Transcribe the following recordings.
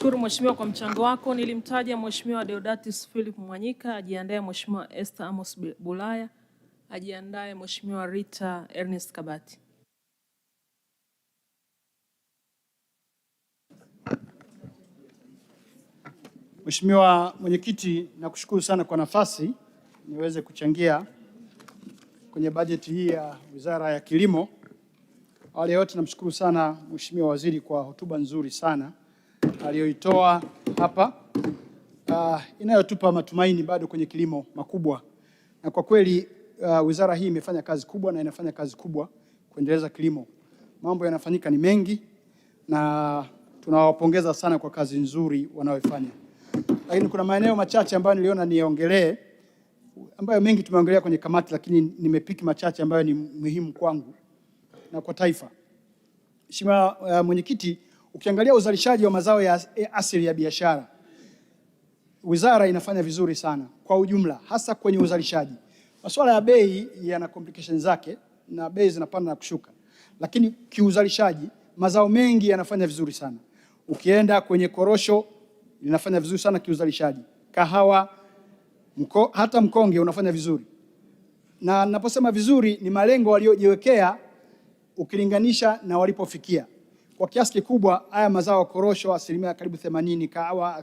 Nakushukuru Mheshimiwa kwa mchango wako. Nilimtaja Mheshimiwa Deodatus Philip Mwanyika, ajiandae Mheshimiwa Esther Amos Bulaya, ajiandae Mheshimiwa Rita Ernest Kabati. Mheshimiwa Mwenyekiti, nakushukuru sana kwa nafasi niweze kuchangia kwenye bajeti hii ya Wizara ya Kilimo. Awali yote namshukuru sana Mheshimiwa Waziri kwa hotuba nzuri sana aliyoitoa hapa, inayotupa matumaini bado kwenye kilimo makubwa. Na kwa kweli wizara hii imefanya kazi kubwa na inafanya kazi kubwa kuendeleza kilimo. Mambo yanafanyika ni mengi na tunawapongeza sana kwa kazi nzuri wanaoifanya. Lakini kuna maeneo machache ambayo niliona niongelee, ambayo mengi tumeongelea kwenye kamati, lakini nimepiki machache ambayo ni muhimu kwangu na kwa taifa. Mheshimiwa Mwenyekiti, ukiangalia uzalishaji wa mazao ya asili ya biashara, wizara inafanya vizuri sana kwa ujumla, hasa kwenye uzalishaji. Masuala ya bei yana complications zake na bei zinapanda na kushuka, lakini kiuzalishaji mazao mengi yanafanya vizuri sana. Ukienda kwenye korosho linafanya vizuri sana kiuzalishaji, kahawa, hata mkonge unafanya vizuri. Na ninaposema vizuri ni malengo waliojiwekea ukilinganisha na walipofikia. Kwa kiasi kikubwa haya mazao korosho asilimia karibu 80, kahawa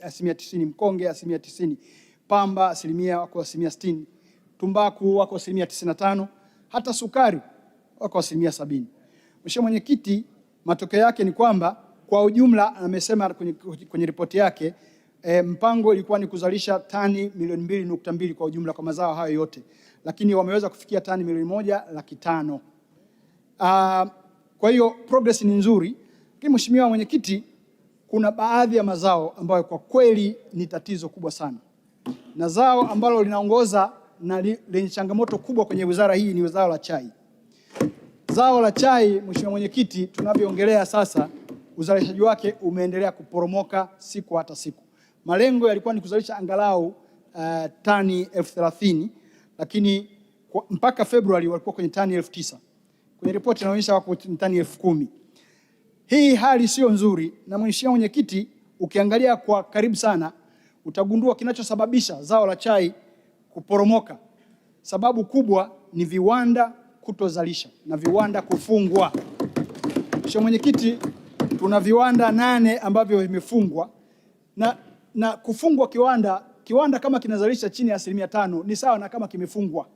asilimia 90, mkonge asilimia 90, pamba asilimia 60, tumbaku wako asilimia 95, hata sukari wako asilimia 70. Mheshimiwa Mwenyekiti, matokeo yake ni kwamba kwa ujumla amesema kwenye ripoti yake mpango ilikuwa ni kuzalisha tani milioni 2.2 kwa ujumla kwa mazao hayo yote, lakini wameweza kufikia tani milioni 1.5. Kwa hiyo progress ni nzuri. Lakini Mheshimiwa Mwenyekiti, kuna baadhi ya mazao ambayo kwa kweli ni tatizo kubwa sana, na zao ambalo linaongoza na lenye changamoto kubwa kwenye wizara hii ni zao la chai. Zao la chai, Mheshimiwa Mwenyekiti, tunavyoongelea sasa, uzalishaji wake umeendelea kuporomoka siku hata siku. Malengo yalikuwa ni kuzalisha angalau tani 30,000, lakini mpaka Februari walikuwa kwenye tani 9,000. Kwenye ripoti inaonyesha wako tani 10,000. Hii hali sio nzuri, na Mheshimiwa Mwenyekiti, ukiangalia kwa karibu sana utagundua kinachosababisha zao la chai kuporomoka. Sababu kubwa ni viwanda kutozalisha na viwanda kufungwa. Mheshimiwa Mwenyekiti, tuna viwanda 8 ambavyo vimefungwa, na kufungwa kiwanda kama kinazalisha chini ya 5% ni sawa na kama kimefungwa,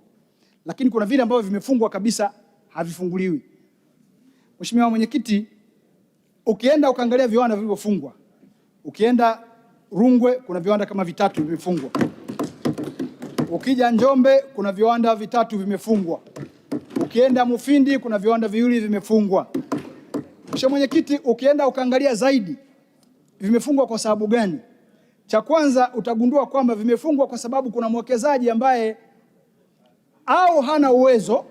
lakini kuna vile ambavyo vimefungwa kabisa havifunguliwi. Mheshimiwa Mwenyekiti, ukienda ukaangalia viwanda vilivyofungwa, ukienda Rungwe kuna viwanda kama 3 vimefungwa, ukija Njombe kuna viwanda 3 vimefungwa, ukienda Mufindi kuna viwanda 2 vimefungwa. Mheshimiwa Mwenyekiti, ukienda ukaangalia zaidi vimefungwa kwa sababu gani? Cha kwanza utagundua kwamba vimefungwa kwa sababu kuna mwekezaji ambaye au hana uwezo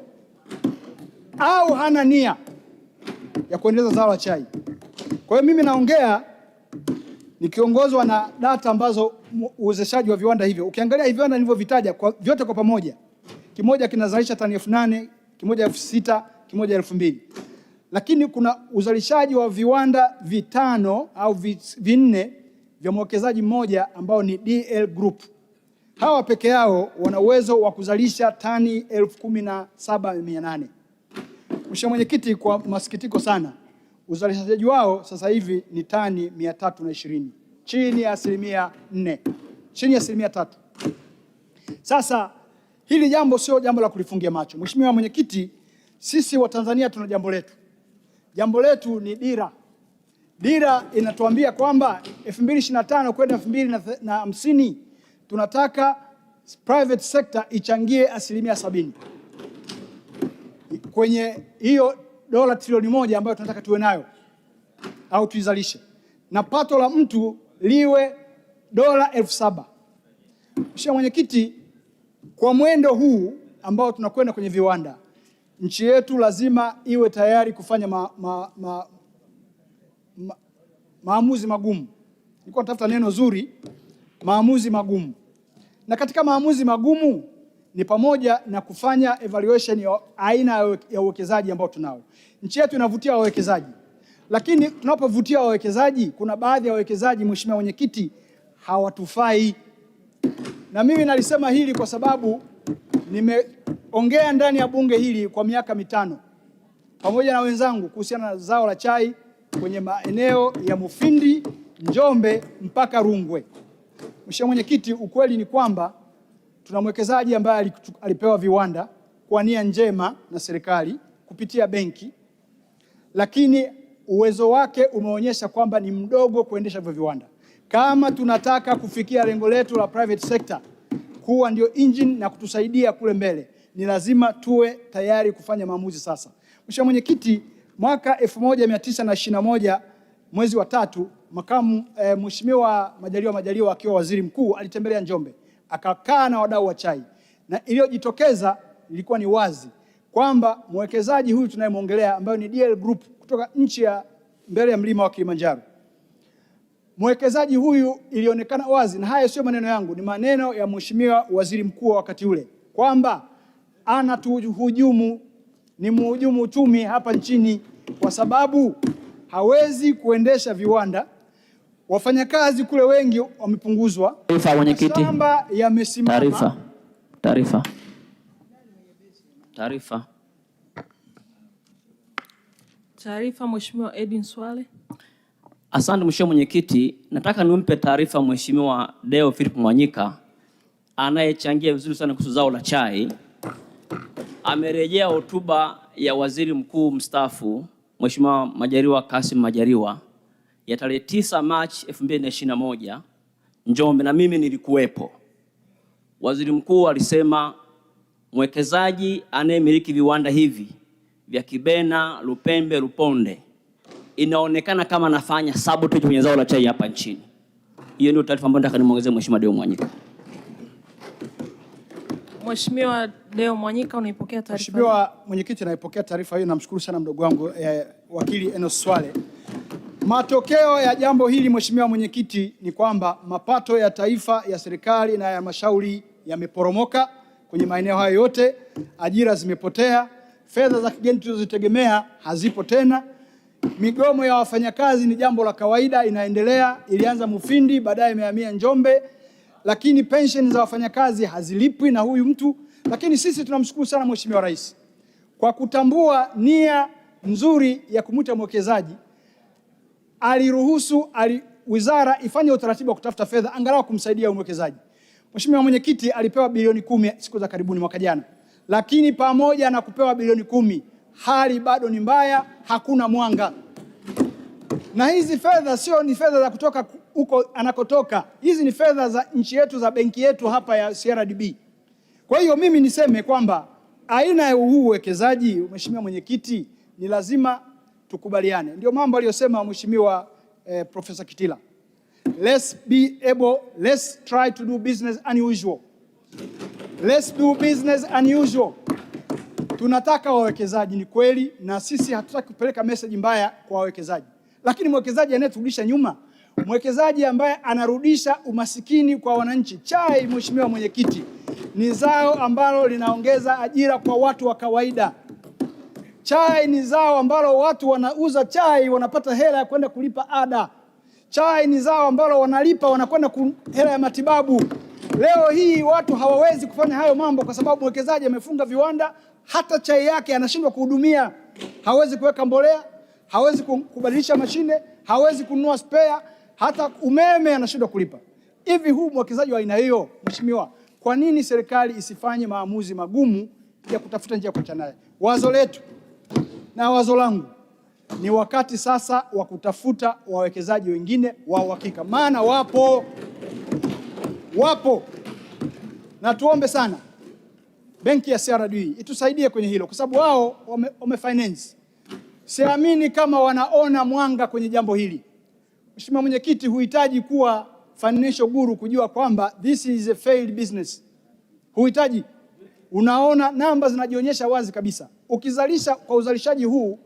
au hana nia ya kuendeleza zao la chai. Kwa hiyo mimi naongea nikiongozwa na data ambazo uwezeshaji wa viwanda hivyo. Ukiangalia hivi viwanda nilivyovitaja vyote kwa pamoja, kimoja kinazalisha tani 8,000, kimoja 6,000, kimoja 2,000. Lakini kuna uzalishaji wa viwanda 5 au 4 vya mwekezaji mmoja ambao ni DL Group. Hawa peke yao wana uwezo wa kuzalisha tani 17,800. Mheshimiwa Mwenyekiti, kwa masikitiko sana uzalishaji wao sasa hivi ni tani 320, chini ya 4%, chini ya 3%. Sasa hili jambo sio jambo la kulifungia macho. Mheshimiwa Mwenyekiti, sisi wa Tanzania tuna jambo letu. Jambo letu ni dira. Dira inatuambia kwamba 2025 kwenda 2050 tunataka private sector ichangie 70% kwenye hiyo dola trilioni 1 ambayo tunataka tuwe nayo au tuizalishe, na pato la mtu liwe dola 7,000. Mheshimiwa Mwenyekiti, kwa mwendo huu ambao tunakwenda kwenye viwanda, nchi yetu lazima iwe tayari kufanya maamuzi magumu. Nilikuwa natafuta neno zuri, maamuzi magumu. Na katika maamuzi magumu ni pamoja na kufanya evaluation ya aina ya uwekezaji ambao tunao. Nchi yetu inavutia wawekezaji, Lakini tunapovutia wawekezaji, kuna baadhi ya wawekezaji, Mheshimiwa Mwenyekiti, hawatufai. Na mimi nalisema hili kwa sababu nimeongea ndani ya bunge hili kwa miaka 5 pamoja na wenzangu kuhusiana na zao la chai kwenye maeneo ya Mufindi, Njombe mpaka Rungwe. Mheshimiwa Mwenyekiti, ukweli ni kwamba tuna mwekezaji ambaye alipewa viwanda kwa nia njema na serikali kupitia benki, lakini uwezo wake umeonyesha kwamba ni mdogo kuendesha hivyo viwanda. Kama tunataka kufikia lengo letu la private sector kuwa ndio engine na kutusaidia kule mbele, ni lazima tuwe tayari kufanya maamuzi sasa. Mheshimiwa Mwenyekiti, mwaka 1921 mwezi wa 3, Mheshimiwa Majaliwa akiwa waziri mkuu alitembelea Njombe, akakaa na wadau wa chai, na iliyojitokeza ilikuwa ni wazi kwamba mwekezaji huyu tunayemwongelea ambayo ni DL Group kutoka nchi ya mbele ya mlima wa Kilimanjaro, mwekezaji huyu ilionekana wazi, na haya sio maneno yangu, ni maneno ya Mheshimiwa waziri mkuu wakati ule, kwamba anatuhujumu, ni mhujumu uchumi hapa nchini kwa sababu hawezi kuendesha viwanda, wafanyakazi kule wengi wamepunguzwa, shamba yamesimama. Taarifa, Mheshimiwa Edwin Swale. Asante Mheshimiwa Mwenyekiti, nataka nimpe taarifa Mheshimiwa Deo Philip Mwanyika anayechangia vizuri sana kuhusu zao la chai. Amerejea hotuba ya Waziri Mkuu mstaafu Mheshimiwa Majaliwa Kassim Majaliwa ya tarehe 9 Machi 2021 Njombe, na mimi nilikuwepo. Waziri Mkuu alisema mwekezaji anayemiliki viwanda hivi vya Kibena, Lupembe, Luponde inaonekana kama anafanya sabotage kwenye zao la chai hapa nchini. Hiyo ndio taarifa ambayo nataka nimuongezee Mheshimiwa Deo Mwanyika. Mheshimiwa Deo Mwanyika, unaipokea taarifa? Mheshimiwa Mwenyekiti, naipokea taarifa hiyo. Namshukuru sana mdogo wangu wakili Enos Swale. Matokeo ya jambo hili Mheshimiwa Mwenyekiti ni kwamba mapato ya taifa ya serikali na ya halmashauri yameporomoka kwenye maeneo hayo yote, ajira zimepotea, fedha za kigeni tulizozitegemea hazipo tena. Migomo ya wafanyakazi ni jambo la kawaida, inaendelea, ilianza Mufindi, baadaye imehamia Njombe, lakini pension za wafanyakazi hazilipwi na huyu mtu. Lakini sisi tunamshukuru sana Mheshimiwa Rais kwa kutambua nia nzuri ya kumuita mwekezaji, aliruhusu wizara ifanye utaratibu wa kutafuta fedha angalau kumsaidia mwekezaji. Mheshimiwa Mwenyekiti, alipewa bilioni 10 siku za karibuni mwaka jana, lakini pamoja na kupewa bilioni 10 hali bado ni mbaya, hakuna mwanga. Na hizi fedha sio ni fedha za kutoka huko anakotoka, hizi ni fedha za nchi yetu, za benki yetu hapa ya CRDB. Kwa hiyo mimi niseme kwamba aina ya huu uwekezaji, Mheshimiwa Mwenyekiti, ni lazima tukubaliane. Ndio mambo aliyosema Mheshimiwa Profesa Kitila. Let's try to do business unusual. Let's do business unusual. Tunataka wawekezaji, ni kweli, na sisi hatutaki kupeleka message mbaya kwa wawekezaji. Lakini mwekezaji anayeturudisha nyuma, mwekezaji ambaye anarudisha umasikini kwa wananchi. Chai, Mheshimiwa Mwenyekiti, ni zao ambalo linaongeza ajira kwa watu wa kawaida. Chai ni zao ambalo watu wanauza chai wanapata hela ya kwenda kulipa ada. Chai ni zao ambalo wanalipa wanakwenda hela ya matibabu. Leo hii watu hawawezi kufanya hayo mambo kwa sababu mwekezaji amefunga viwanda, hata chai yake anashindwa kuhudumia. Hawezi kuweka mbolea, hawezi kubadilisha mashine, hawezi kununua spare, hata umeme anashindwa kulipa. Hivi huu mwekezaji wa aina hiyo, Mheshimiwa, kwa nini serikali isifanye maamuzi magumu ya kutafuta njia ya kuachana naye? Wazo letu na wazo langu ni wakati sasa wa kutafuta wawekezaji wengine wa uhakika, maana wapo, na tuombe sana benki ya CRDB itusaidie kwenye hilo, kwa sababu wao wamefinance. Siamini kama wanaona mwanga kwenye jambo hili. Mheshimiwa Mwenyekiti, huhitaji kuwa financial guru kujua kwamba this is a failed business. Huhitaji, unaona namba zinajionyesha wazi kabisa. Ukizalisha kwa uzalishaji huu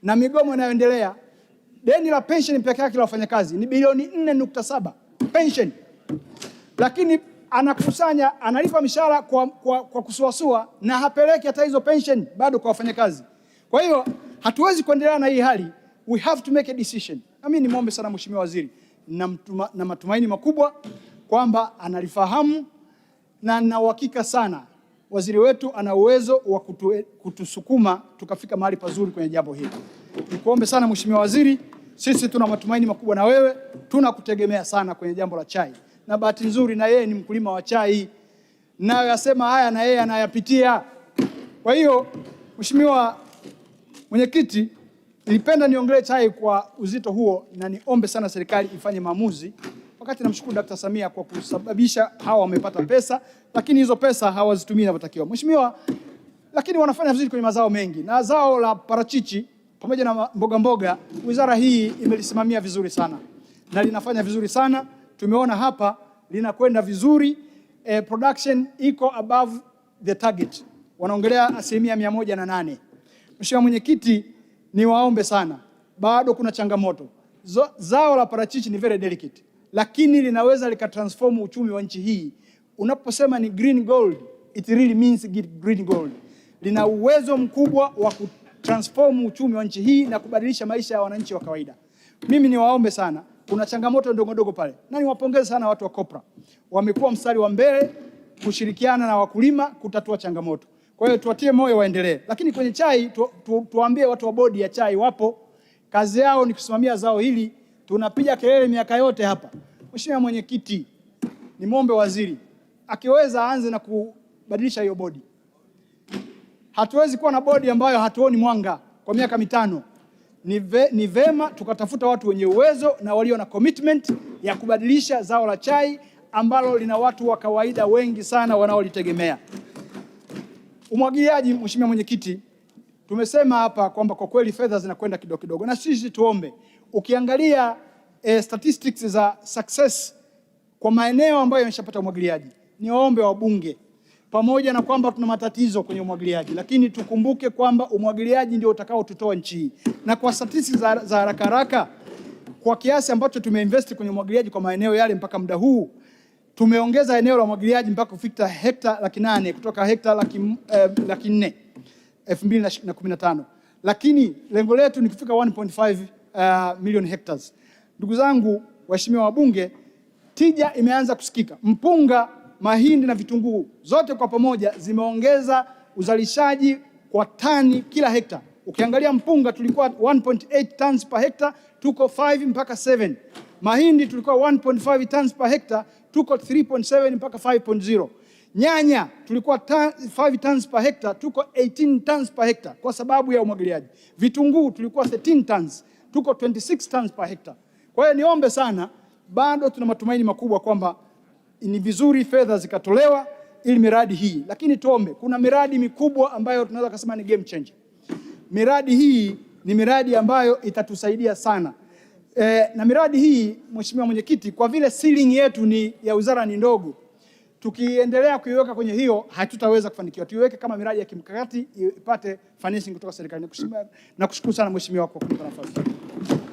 na migomo inayoendelea, deni la pension pekee yake la wafanyakazi ni bilioni 4.7 pension. Lakini anakusanya, analipa mishahara kwa kusuasua na hapeleki hata hizo pension bado kwa wafanyakazi. Kwa hiyo hatuwezi kuendelea na hii hali. we have to make a decision. Na mimi nimwombe sana Mheshimiwa Waziri na matumaini makubwa kwamba analifahamu, na nina uhakika sana waziri wetu ana uwezo wa kutusukuma tukafika mahali pazuri kwenye jambo hili. Nikuombe sana Mheshimiwa Waziri, sisi tuna matumaini makubwa na wewe, tunakutegemea sana kwenye jambo la chai. Na bahati nzuri na yeye ni mkulima wa chai, nayo yasema haya na yeye anayapitia. Kwa hiyo Mheshimiwa Mwenyekiti, nilipenda niongelee chai kwa uzito huo, na niombe sana serikali ifanye maamuzi. Wakati namshukuru Dr. Samia kwa kusababisha hawa wamepata pesa, lakini hizo pesa hawazitumii inavyotakiwa. Mheshimiwa, lakini wanafanya vizuri kwenye mazao mengi, na zao la parachichi pamoja na mboga mboga, wizara hii imelisimamia vizuri sana na linafanya vizuri sana. Tumeona hapa linakwenda vizuri, production iko above the target, wanaongelea 108%. Mheshimiwa Mwenyekiti, niwaombe sana, bado kuna changamoto. Zao la parachichi ni very delicate, lakini linaweza likatransform uchumi wa nchi hii. Unaposema ni green gold, it really means green gold. Lina uwezo mkubwa wa kutransform uchumi wa nchi hii na kubadilisha maisha ya wananchi wa kawaida. Mimi niwaombe sana, kuna changamoto ndogo ndogo pale, na niwapongeze sana watu wa COPRA. Wamekuwa mstari wa mbele kushirikiana na wakulima kutatua changamoto. Kwa hiyo tuwatie moyo waendelee. Lakini kwenye chai tuwaambie watu wa bodi ya chai wapo, kazi yao ni kusimamia zao hili. Tunapiga kelele miaka yote hapa. Mheshimiwa Mwenyekiti, nimwombe waziri akiweza aanze na kubadilisha hiyo bodi. Hatuwezi kuwa na bodi ambayo hatuoni mwanga kwa miaka mitano. Ni vema tukatafuta watu wenye uwezo na walio na commitment ya kubadilisha zao la chai ambalo lina watu wa kawaida wengi sana wanaolitegemea. Umwagiliaji, Mheshimiwa Mwenyekiti, tumesema hapa kwamba kwa kweli fedha zinakwenda kidogo kidogo, na sisi tuombe, ukiangalia statistics za success kwa maeneo ambayo yameshapata umwagiliaji, ni waombe wabunge, pamoja na kwamba tuna matatizo kwenye umwagiliaji, lakini tukumbuke kwamba umwagiliaji ndio utakao tutoa nchi hii. Na kwa statistics za haraka haraka, kwa kiasi ambacho tumeinvest kwenye umwagiliaji kwa maeneo yale mpaka muda huu, tumeongeza eneo la umwagiliaji mpaka kufika hekta 800 kutoka hekta 400 2015, lakini lengo letu ni kufika 1.5 million hectares. Ndugu zangu waheshimiwa wabunge, tija imeanza kusikika. Mpunga, mahindi na vitunguu zote kwa pamoja zimeongeza uzalishaji kwa tani kila hekta. Ukiangalia mpunga tulikuwa 1.8 tons per hectare, tuko 5 mpaka 7. Mahindi tulikuwa 1.5 tons per hectare, tuko 3.7 mpaka 5.0. Nyanya tulikuwa 5 tons per hectare, tuko 18 tons per hectare kwa sababu ya umwagiliaji. Vitunguu tulikuwa 13 tons, tuko 26 tons per hectare. Kwa hiyo niombe sana, bado tuna matumaini makubwa kwamba ni vizuri fedha zikatolewa ili miradi hii, lakini tuombe, kuna miradi mikubwa ambayo tunaweza kusema ni game changer. Miradi hii ni miradi ambayo itatusaidia sana. Na miradi hii, Mheshimiwa Mwenyekiti, kwa vile ceiling yetu ni ya wizara ni ndogo, tukiendelea kuiweka kwenye hiyo hatutaweza kufanikiwa. Tuiweke kama miradi ya kimkakati ipate financing kutoka serikali. Nakushukuru sana Mheshimiwa kwa kunipa nafasi.